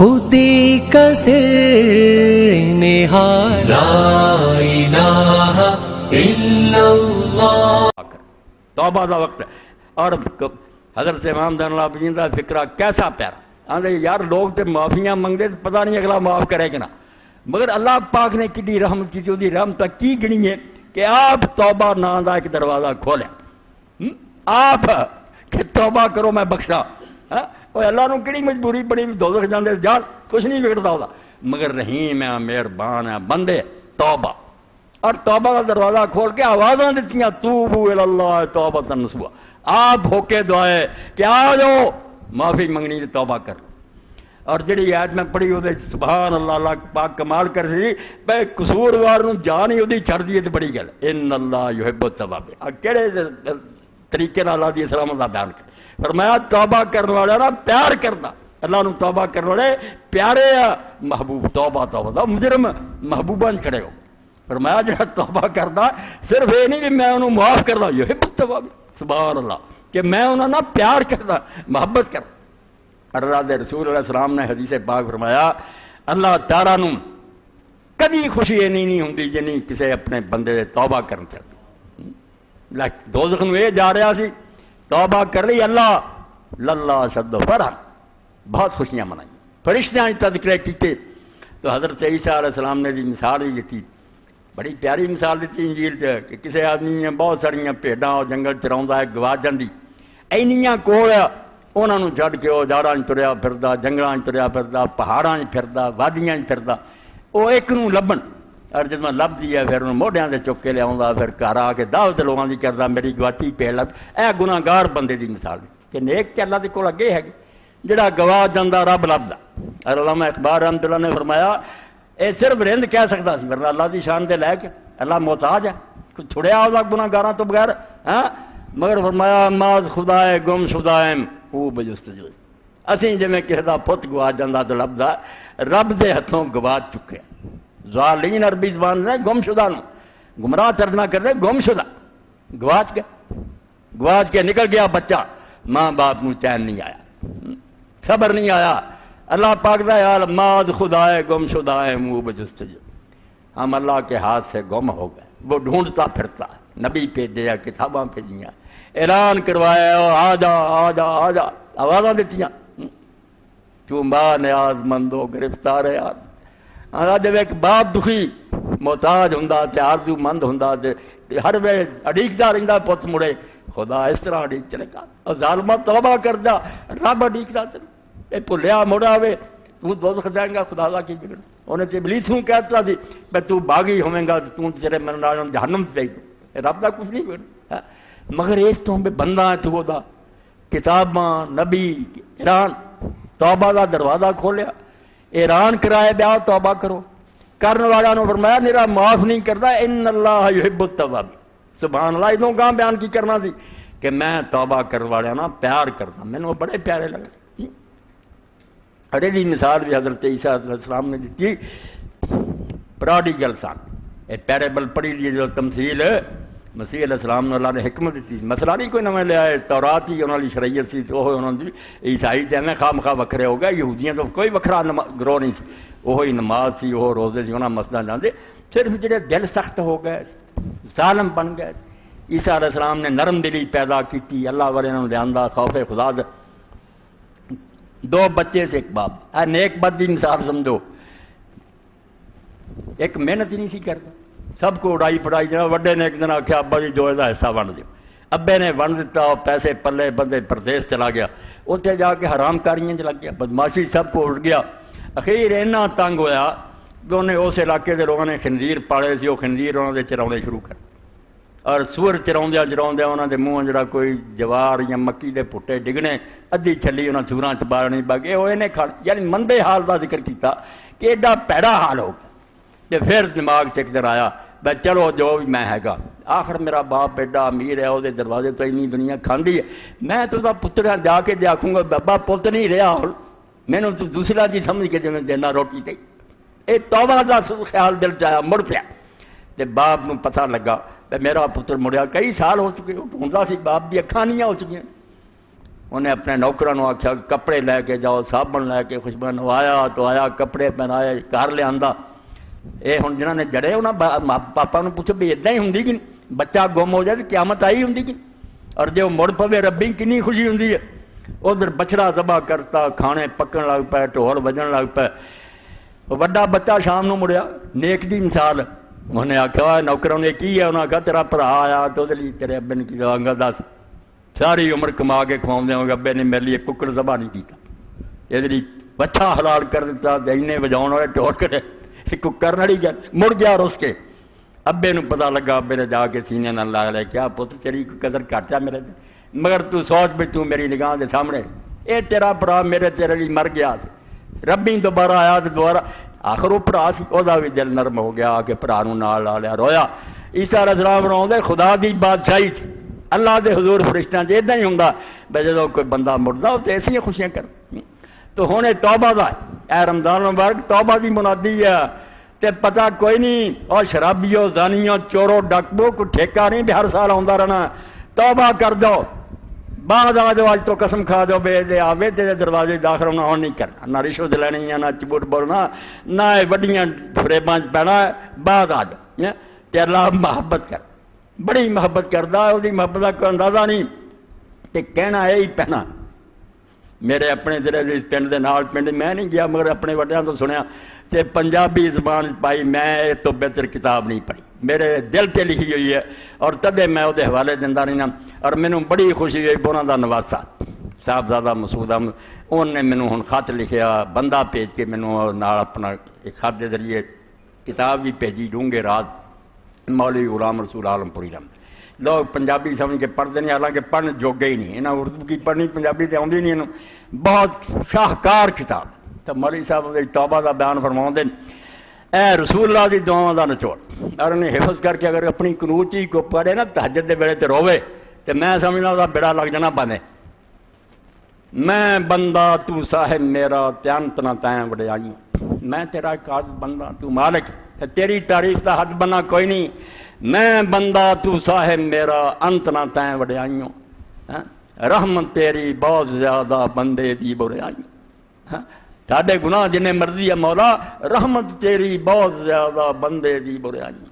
خودی کا سر نہاد لا الہ الا اللہ۔ توبہ دا وقت ہے۔ اور حضرت امام زین العابدین کا فکرہ کیسا پیارا، آندے یار لوگ تے معافیاں منگتے پتہ نہیں اگلا معاف کرے کہ نہ، مگر اللہ پاک نے کڈی رحمت کی، جو رحمت کی گنی ہے کہ آپ توبہ نام دا ایک دروازہ کھولیں، آپ کہ توبہ کرو میں بخشا۔ اللہ نو کہڑی مجبوری بڑی دوزخ جاندے جان، کچھ نہیں بگڑتا ہوتا، مگر رحیم ہے، مہربان ہے، بندے توبہ۔ اور توبہ کا دروازہ کھول کے آوازاں دیتیاں توبو اللہ توبۃ نصوحا، آپ ہو کے دعائے کہ آ جاؤ معافی منگنی تے توبہ کر۔ اور جڑی آیت میں پڑھی وہ سبحان اللہ، اللہ پاک کمال کر سی بے قصوروار نو جان ہی وہی چھڑ دیے تے بڑی گل، ان اللہ یحب التوابین۔ کہڑے طریقے نال اللہ دی سلام دا بیان کر فرمایا توبہ کرنے والا نا پیار کرنا، اللہ نو توبہ کرنے والے پیارے آ محبوب، توبہ توبہ مجرم محبوباں کھڑے ہو۔ فرمایا جہاں توبہ کرنا صرف یہ نہیں کہ میں انہوں معاف کرنا، یحب التوابین، سبحان اللہ، کہ میں انہوں نے پیار کرنا، محبت کرنا۔ اللہ دے رسول علیہ السلام نے حدیث پاک فرمایا اللہ تعالیٰ نو کدی خوشی نہیں ہوندی جنی کسے اپنے بندے دے توبہ کرن تے۔ دوزخ نو یہ جا رہا سی، توبہ کر لی اللہ للہ شد فرحا، بہت خوشیاں منائی، فرشتیاں تذکرے کیتے۔ تو حضرت عیسیٰ علیہ السلام نے دی مثال ہی دیتی، بڑی پیاری مثال دیتی انجیل سے کہ کسی آدمی نے بہت ساریاں بھیڈاں اور جنگل چراؤندا ہے، گواچ جاندی، اینیاں کول انہاں نوں چھڈ کے وہ جاڑاں تریا پھردا، جنگلاں تریا پھردا، پہاڑاں پھردا، وادیاں پھردا، وہ ایک نوں لبن، اور جدوں لبدی ہے پھر انہوں موڈیاں دے چک کے لیاوندا، پھر گھر آ کے دعوت لوگاں دی کردا میری گواچی پہ لب۔ اے گناہگار بندے دی مثال کہ نیک تے اللہ دے کول اگے ہے جڑا گواچ جاندا رب لبدا۔ اور علامہ اقبال رحمۃ اللہ نے فرمایا اے صرف رند کہہ سکتا سی، ورنہ اللہ دی شان دے لے کے اللہ محتاج ہے، کوئی چھڑیا ہوگا گناہگاراں تو بغیر، مگر فرمایا ماز خدائے گم شدائم او بجستجو، اسی جویں کسی دا پت گواچ جاندا تو لبدا، رب دے ہتھوں گواچ چکے۔ ظالین عربی زبان نے گم شدہ نو گمراہ ترجمہ کر رہے، گم شدہ، گواچ کے نکل گیا بچہ، ماں باپ نو چین نہیں آیا، صبر نہیں آیا۔ اللہ پاک دا یار ماذ خدائے گم شدہ ہے منہ بجستجو، ہم اللہ کے ہاتھ سے گم ہو گئے، وہ ڈھونڈتا پھرتا، نبی بھیجیا، کتاباں بھیجیاں، اعلان کروایا آ جا آ جا آ جا، آوازاں دیتیاں، چومبا نیاز مندو گرفتار یار۔ جب ایک باپ دکھی محتاج ہوندا تے آرزو مند ہوندا تے ہر ویلے اڈیکدا رہندا پت مڑے، خدا اس طرح اڈیک چلے گا، اور ظالمہ توبہ کردا رب اڈیکدا چلے، اے بھلیا مڑ آوے تو دوزخ جائے گا، خدا دا کی بگڑ۔ انہیں تے ابلیس نوں کہتا سی بے تو باغی ہوویں گا تو تیرے من نال جہنم تے جائے، رب دا کچھ نہیں بگڑ، مگر اس تو بے بندہ تو دا کتاباں نبی ایران توبہ دا دروازہ کھولیا، اعلان کرائے بیا توبہ کرو، کرن والا نو فرمایا میرا معاف نہیں کرتا، ان اللہ یحب التوابین، سبحان اللہ۔ ادوں گاں بیان کی کرنا سی کہ میں توبہ کرن والے نا پیار کرنا، مینوں بڑے پیارے لگے۔ اڑے دی مثال بھی حضرت عیسیٰ علیہ السلام نے دیتی، پراڈیگل سن، اے پیریبل پڑھی دی جو تمثیل مسیح علیہ السلام نے اللہ نے حکمت دیتی، مسئلہ نہیں کوئی نویں لیا ہے، تورات ہی انہوں نے شریعت سی، تو انہوں نے عیسائی تے میں خواہ مخواہ وکھرے ہو گئے، یہودیاں تو کوئی وکھرا گروہ نہیں سی، وہی نماز سی، وہ روزے سی، انہوں مسئلہ جاندے، صرف جڑے دل سخت ہو گئے، ظالم بن گئے۔ عیسیٰ علیہ السلام نے نرم دلی پیدا کی، اللہ والے انہوں نے آندا خوف خدا دے، دو بچے سے ایک باپ، اے نیک بد دی مثال سمجھو، ایک محنت ہی نہیں سی کرتا، سب کو اڑائی پڑائی جنا، وڈے نے ایک دن آخیا ابا جی جو دا حصہ ونڈ دیو، ابے نے ونڈ دیتا، پیسے پلے، بندے پردیس چلا گیا، اتنے جا کے حرام کاریاں چ لگ گیا، بدماشی سب کو اڑ گیا، اخیر اینا تنگ ہویا کہ انہیں اس علاقے کے لوگوں نے خنزیر پالے سی، وہ خنزیر انہوں نے چراؤنے شروع کر، اور سور چراؤندیا چراؤندیا انہوں نے منہ جڑا کوئی جوار یا مکی دے پھٹے ڈگنے، ادھی چھلی انہوں سوراں چ بارنی باگے، وہ انہیں کھڑ، یعنی مندے حال کا ذکر کیتا کہ ایڈا پیڑا حال ہو گیا۔ تے پھر دماغ چک در آیا بھائی چلو جو بھی میں ہے گا، آخر میرا باپ ایڈا امیر ہے، وہ دروازے تو اینی دنیا کھاندی ہے، میں تو دا پتر جا کے آکھوں گا بابا پت نہیں رہا ہوں، مینوں تو دوسرا جی سمجھ کے جی میں دینا روٹی دے، یہ توبہ دا خیال دل چایا مڑ پیا۔ تے باپ نو پتہ لگا میرا پتر مڑیا، کئی سال ہو چکے، وہ ڈھونڈا سی، باپ دی اکھاں نہیں ہو چکی، انہیں اپنے نوکروں نے آخیا کپڑے لے کے جاؤ، صابن لے کے، خوشبو نوایا تو آیا، کپڑے پہنائے، گھر لیا۔ یہ ہوں جنہوں نے جڑے انہوں پاپا نے پوچھو بھی ادا ہی ہوں کہ بچہ گم ہو جائے تو قیامت آئی ہوں کہ، اور جی وہ مڑ پوے ربی کنی خوشی ہوں۔ ادھر بچڑا ذبح کرتا، کھانے پکن لگ پے، ڈھول بجن لگ پے۔ وڈا بچہ شام نو مڑیا، نیک دی مثال، انہیں آخیا نوکروں نے کی ہے، انہیں آخیا تیرا بھرا آیا تو تیرے ابے نے کی کہا، دس ساری عمر کما کے کھواؤں ہوں گے، ابے نے میرے لیے ککڑ ذبح نہیں کیتا، یہ بچہ حلال کر دیتا، اینے بجاؤ والے ٹوٹ کرے ککر نڑی گیا، مڑ گیا رس کے۔ ابے نو پتا لگا، ابے نے جا کے سینے نال لا لیا، کیا پت تیری قدر گھٹ ہے میرے، مگر تو سوچ بھی تو میری نگاہ دے سامنے، اے تیرا بھرا میرے تیرے لیے مر گیا، ربی دوبارہ آیا تو دوبارہ آخر وہ بھرا سی، وہ بھی دل نرم ہو گیا کہ بھرا نو نال لا لیا، رویا۔ عیسیٰ علیہ السلام فرماؤندے خدا دی بادشاہی اللہ دے حضور فرشتیاں چ ادا ہی ہوں بھائی جدو کوئی بندہ مردہ تو ایسا خوشیاں کر۔ تو ہوں توبہ دا اے رمضان مبارک توبہ دی منادی ہے، تے پتہ کوئی نہیں اور شرابیوں زانیوں چوروں ڈاکو کو ٹھیکہ نہیں بھی ہر سال آتا رہنا، توبہ کر دو، بعد آ جاؤ، اج تو قسم کھا دو بے دے آوے تے دروازے داخل ہونا ہون نہیں کرنا، نہ رشوت لینی ہے، نہ چبوٹ بولنا، نہ وڈیاں فریباں پینا، بعد آ جاؤ تے اللہ محبت کر، بڑی محبت کردا ہے، وہ محبت کا کوئی اندازہ نہیں، تے کہنا یہی پہنا۔ میرے اپنے ضلع پنڈ دے نال پنڈ میں نہیں گیا مگر اپنے وڈیاں تو سنیا تے پنجابی زبان پائی، میں یہ تو بہتر کتاب نہیں پڑھی، میرے دل تے لکھی ہوئی ہے، اور تدے میں وہ حوالے دینا نہیں نا، اور مینوں بڑی خوشی ہوئی انہوں دا نواسا صاحبزادہ مسعود احمد، انہوں نے مینوں ہن خط لکھیا، بندہ بھیج کے مینوں نال اپنا ایک خط دے ذریعے کتاب بھی بھیجی، ڈونگے رات، مولوی غلام رسول عالم پوری رحمت۔ لوگ پنجابی سمجھ کے پڑھتے نہیں، حالانکہ پڑھنے جوگے ہی نہیں، انہیں اردو کی پڑھنی پنجابی تو آتی نہیں، بہت شاہکار کتاب۔ تو مولوی صاحب توبہ کا بیان فرماؤں دے، اے رسول اللہ دی دعاؤں دا نچوڑ، اور انہیں حفظ کر کے اگر اپنی کنوچی کو پڑھے نا تہجد دے ویلے تے روے، تو میں سمجھنا وہ بیڑا لگ جانا بنے۔ میں بندہ تو صاحب میرا تیانت نہ تائیں وڈیائی، میں تیرا کاج بندہ تو مالک، تیری تعریف تا حد بنا کوئی نہیں، میں بندہ تو صاحب میرا انت نہ تائیں وڈیائیوں، رحمت تیری بہت زیادہ بندے دی بریائیوں، تھاڑے گناہ جنہیں مرضی ہے مولا، رحمت تیری بہت زیادہ بندے دی بریائیوں،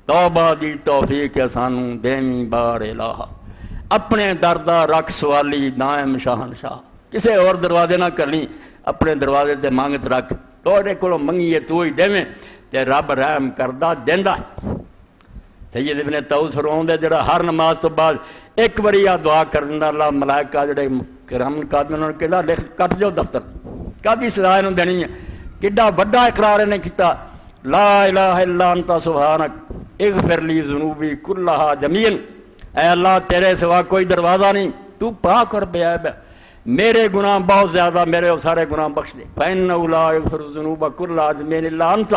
توبہ دی توفیق سانوں دیویں بار الہ، اپنے دردہ رکھ سوالی دائم شاہنشاہ، کسے اور دروازے نہ کرنی، اپنے دروازے تے مانگت رکھ، توڑے کلو منگیے تو ہی دیویں، تے رب رحم کردہ دیندہ۔ سید ابن طاؤس فرماؤندے جڑا ہر نماز تو بعد ایک باری آ دعا کر دیندا، اللہ ملائکہ جڑے کرام قادم انہوں نے کہا لکھ کٹ جو دفتر، کبھی سزا انہوں دینی ہے، کڈا وڈا اقرار نے کیتا، لا الہ الا انت سبحانک اغفر لی ذنوبی کلہا جمیعا، اے اللہ تیرے سوا کوئی دروازہ نہیں، تو پاک اور بے عیب ہے، میرے گناہ بہت زیادہ، میرے وہ سارے گناہ بخش دے، فإنہ لا یغفر الذنوب کلہا جمیعا الا انت،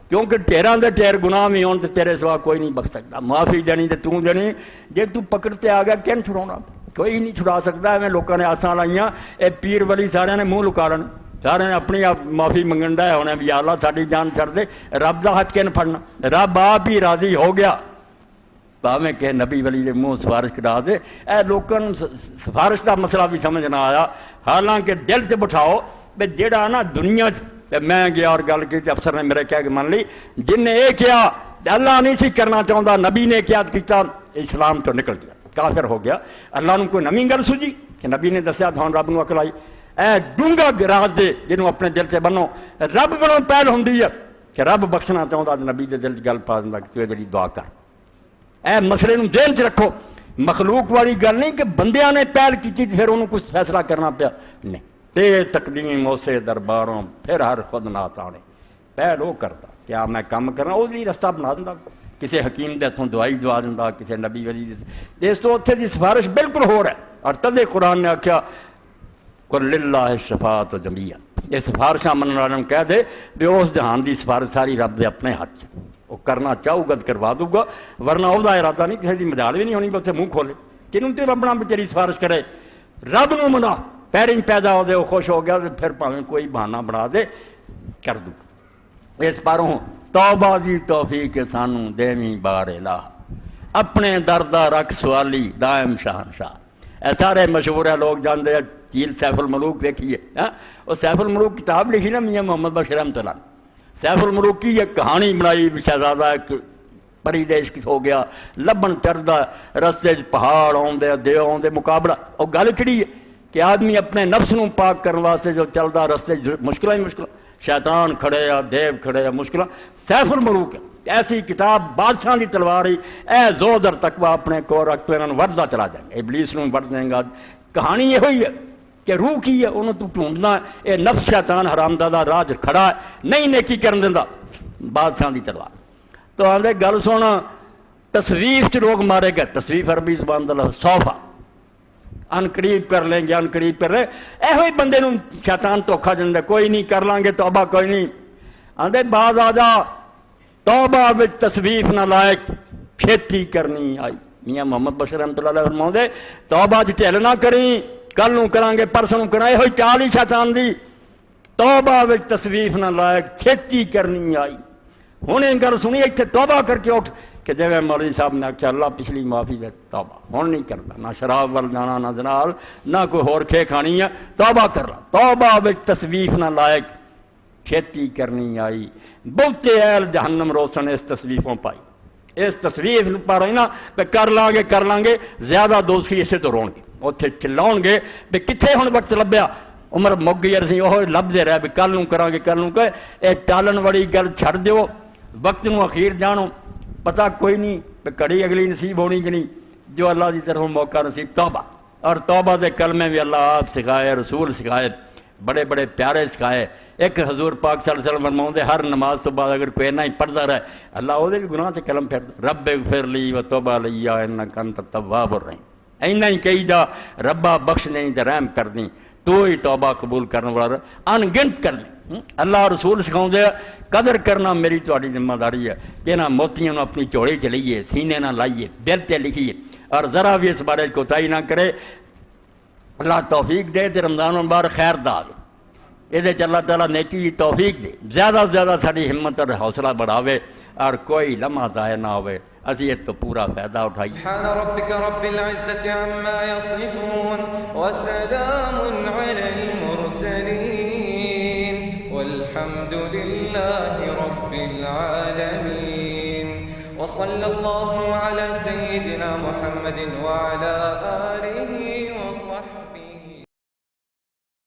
کیونکہ ٹیراں دے ٹیر گناہ بھی ہون تے تیرے سوا کوئی نہیں بخش سکتا، معافی دینی تے توں دینی، جے تو پکڑتے آ گیا کین چھڑانا، کوئی نہیں چھڑا سکتا، میں لوگوں نے آسان لائیاں، اے پیر ولی سارے نے منہ لکارن، سارے نے اپنی آپ معافی منگن دا ہے ہونے بھی، یا اللہ ساڑی جان چھڑ دے، رب دا ہاتھ کین پھڑنا، رب آپ ہی راضی ہو گیا، باویں کہ نبی ولی دے منہ سفارش کٹا دے، اے لوگوں سفارش دا مسئلہ بھی سمجھ نہ آیا، حالانکہ دل تے بٹھاؤ بے جیڑا نا دنیا میں گیا اور گل کی افسر نے میرے کہہ کے من لی، جن نے یہ کیا اللہ نہیں سی کرنا چاہتا، نبی نے کیا کیتا، اسلام تو نکل گیا، کافر ہو گیا، اللہ نے کوئی نمی گل سوجی کہ نبی نے دسیا تھان رب نو عقل آئی، اے ڈونگا راز دے جنہوں اپنے دل سے بنو، رب کو پہل ہوں کہ رب بخشنا چاہتا نبی دے دل گل پا دینا کہ تو دلی دعا کر، اے مسئلے نو دل چ رکھو، مخلوق والی گل نہیں کہ بندیاں نے پہل کی پھر انہوں کچھ فیصلہ کرنا پیا، نہیں، تے تقدیم اسے درباروں پھر ہر خود نات آنے، پہل وہ کرتا کیا میں کام کرنا، وہ بھی رستہ بنا دینا، کسی حکیم دے ہاتھوں دوائی دوا دینا، کسی نبی ولی دے، اس تو اتھے دی سفارش بالکل ہو رہا ہے، اور تدے قرآن نے آکھیا قل للہ الشفاعۃ جمیعا، یہ سفارشاں منن والوں کہہ دے بھی اس جہان دی سفارش ساری رب دے اپنے ہاتھ، وہ کرنا چاہو گا کروا دوں گا، ورنہ وہ ارادہ نہیں، کسی دی مجال بھی نہیں ہونی، بس منہ کھولے، کنوں تے رب نہ تیری سفارش کرے، رب نو منا پیریں پیدا ہو دے، وہ خوش ہو گیا تو پھر پاویں کوئی بہانہ بنا دے کر دوں، اس پاروں توبہ دی توفیق سانوں دیویں بار الہ، اپنے دردہ رکھ سوالی دائم شہنشاہ، اے سارے مشہور ہے لوگ جانتے ہیں چیل سیف الملوک دیکھیے وہ سیف الملوک کتاب لکھی نا میاں محمد بشیر احمد اللہ نے سیف الملوک کی ایک کہانی بنائی شہزادہ ایک پری دے عشق ہو گیا لبن چڑھدا رستے پہاڑ آؤندے دیو آؤندے مقابلہ اور گل کھڑی ہے کہ آدمی اپنے نفس نو پاک کرنے واسطے جو چلدا رستے مشکل ہی مشکل شیطان کھڑے آ دیو کھڑے آ مشکل سیف الملوک ہے ایسی کتاب بادشاہ دی تلوار ہی اے زود اور تقوی اپنے کو رکھ تو انہوں وردہ چلا جائیں گے ابلیس نو ورد دیں گا کہانی یہ ہوئی ہے کہ روح کی ہے انہوں تو ڈھونڈنا اے نفس شیطان حرامزادہ راج کھڑا ہے نہیں نیکی کرن دیندا بادشاہ دی تلوار تو آندے گل سونا تصویف چ لوگ مارے گئے تصویف عربی زبان دا لفظ صوفہ ان قریب کر لیں گے ان قریب کر لیں اے ہوئی بندے نو شیطان دھوکھا دیندا کوئی نہیں کر لیں گے توبہ کوئی نہیں آندے بعد آ جا توبہ وچ تصویف نہ لائق چھیتی کرنی آئی میاں محمد بشیر احمد اللہ علیہ فرماؤندے توبہ چ ٹھل نہ کریں کل نو کریں گے پرسوں نو کریں ہوئی چال ہی شیطان دی توبہ وچ تصویف نہ لائق چھیتی کرنی آئی ہن یہ گل سنی اتنے توبہ کر کے اٹھ کہ جی مولوی صاحب نے آخیا اللہ پچھلی معافی دے توبہ ہن نہیں کرنا نہ شراب وال جانا نہ جنال نہ کوئی ہور کھے کھانی ہے توبہ کرنا توبہ وچ تصویف نہ لائق چھیتی کرنی آئی بہتے اہل جہنم روسن اس تصویفوں پائی اس تصویف پر نا پہ کر لیں گے زیادہ دوستی اسے تو رون گے اتنے چلاؤ گے بھی کتنے ہوں وقت لبیا عمر مک گئی ارسی وہ لبتے رہے بھی کل نوں کریں گے کل نوں کہ یہ ٹالن والی گل چھڑ دیو وقت نو اخیر جانو پتہ کوئی نہیں کہ کڑی اگلی نصیب ہونی کہ نہیں جو اللہ کی طرف موقع نصیب توبہ اور توبہ دے کلمے بھی اللہ آپ سکھائے رسول سکھائے بڑے بڑے پیارے سکھائے ایک حضور پاک صلی اللہ علیہ وسلم فرماؤندے ہر نماز تو بعد اگر کوئی نہ ہی پڑھتا رہے اللہ وہ بھی گناہ تے کلم پھر رب اغفر لی و توبہ لیا انک انت التواب الرحیم اینا ہی کہی دا ربا بخش نہیں تے رحم کر دیں تو ہی توبہ قبول کرنے والا ان گنت کرنے اللہ رسول سکھاؤندے قدر کرنا میری تہاڈی ذمہ داری ہے کہ نہ موتیاں نو اپنی چوڑی چ لئیے سینے نہ لائیے دل تے لکھیے اور ذرا بھی اس بارے کوتاہی نہ کرے اللہ توفیق دے تے رمضان مبارک خیر دا یہ اللہ تعالیٰ نیکی کی توفیق دے زیادہ سے زیادہ ساری ہمت اور حوصلہ بڑھاوے اور کوئی لمحہ ضائع نہ ہوئے اسی تو پورا فائدہ اٹھائی سبحان ربك رب العزة عما يصفون وسلام على المرسلين والحمد لله رب العالمين وصلى الله على سيدنا محمد وعلى آله